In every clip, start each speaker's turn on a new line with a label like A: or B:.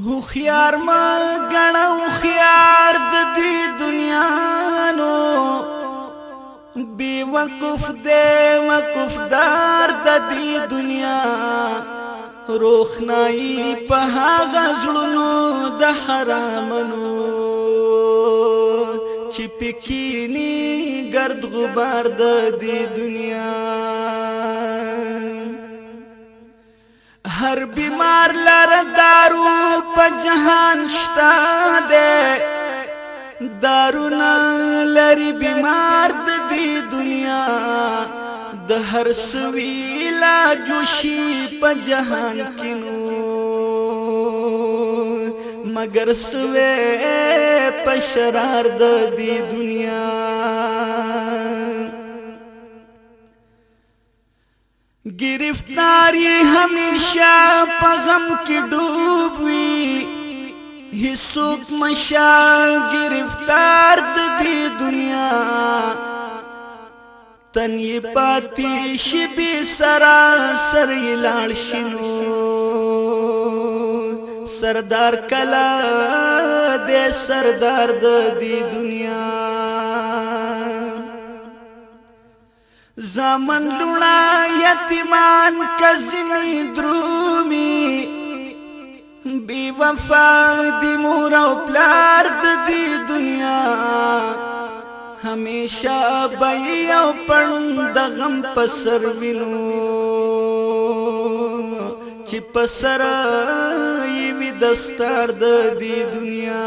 A: هوښیار ما ګڼه هوښیار د دې دنیا نو بې وقف دی وقفدار د دې دنیا روښنایي په هغه زړونو د حرامونو چې پکینی ګرد غبار د دې دنیا هر بیمار لر دارو په جهان شتا ده دارو نه لري بیمار د دې دنیا د هر سوي لا جوشي په جهان کې نو مگر سوي په شرار د دې دنیا गिरफ्तारी हमेशा पगम की डूब हुई हिस्सुक मशा गिरफ्तार दी दुनिया तन ये पाती शिबी सरासर लाड़ शिनो सरदार कला दे सरदार दी दुनिया زمن لونا یتیمان کزنی درومی بی وفا دی مور او پلار دی دنیا ہمیشہ بئی او پند غم پسر وینو چی پسر ایوی دستار دی دنیا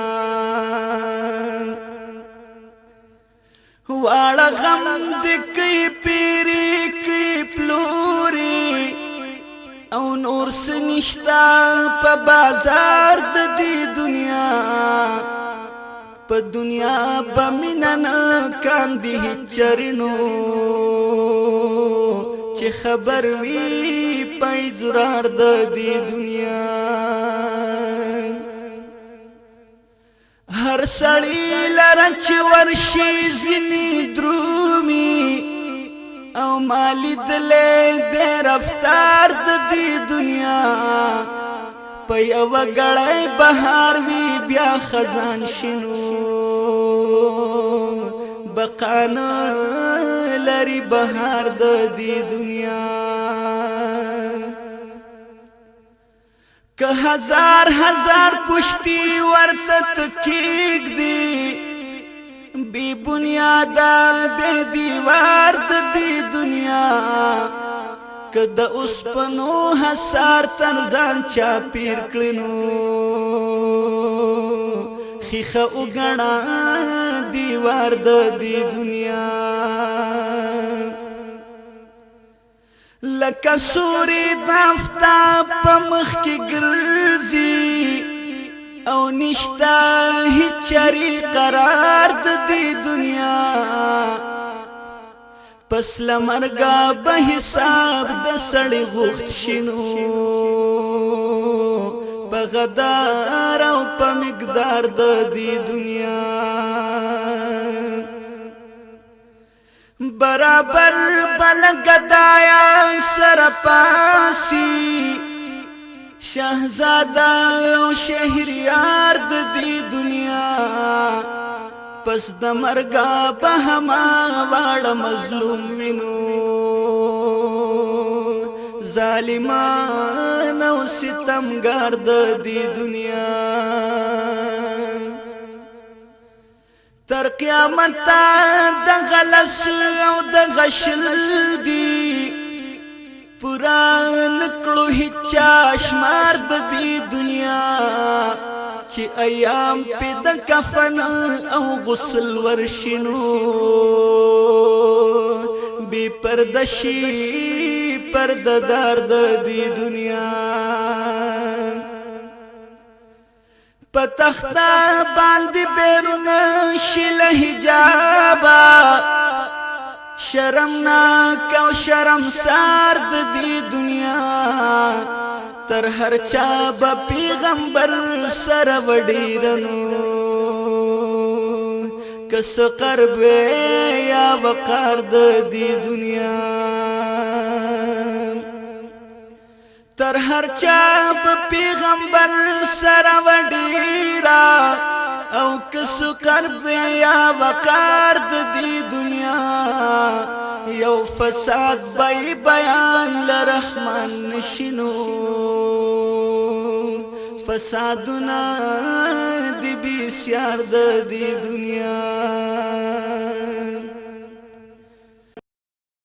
A: واړه غم د کی پیری کی پلوري او نور سنشتا په بازار د دې دنیا په دنیا بمنن کاندي چرنو چې خبر وی په زرار د دې دنیا هر سړی لرچ ورشي زنی درومي او مالی دلې د رفتار د دې دنیا په یو غړې بهار وی بیا خزان شنو بقانا لري بهار د دې دنیا که هزار هزار پشتی ورته تکیگ دی بی بنیادا دی دیوار د دی دنیا که د اوسپنو حسار تن ځان چا پیر کړنو خیخه وګڼه دیوار د دی دنیا لکه سوري دافتا پمخ کی ګرځي او نشتا هیڅ چری قرار د دې دنیا پس لمرګا به حساب د سړی غوښت شنو په غدار او په مقدار د دې دنیا برابر بلګدایا سر پاسی شهزاده او شهریار د دې دنیا پس د مرګا په هما واړه مظلوم وینو ظالمان او ستمګار د دې دنیا تر قیامت د غلس او د غشل دی پورا نکړو هیڅ شمار د دې دنیا چې ایام په د کفن او غسل ورشنو بی پردشي پرددار د دې دنیا پتختا باندې بیرون شل حجابا شرمناک او شرمسار د دې دنیا تر هر چا به پیغمبر سره وډیرنو کس قرب یا وقار د دې دنیا تر هر چا په پیغمبر سره کسو کرب یا وقار د دی دنیا یو فساد بای بیان لرحمان نشینو فسادنا دی بیسیار د دی دنیا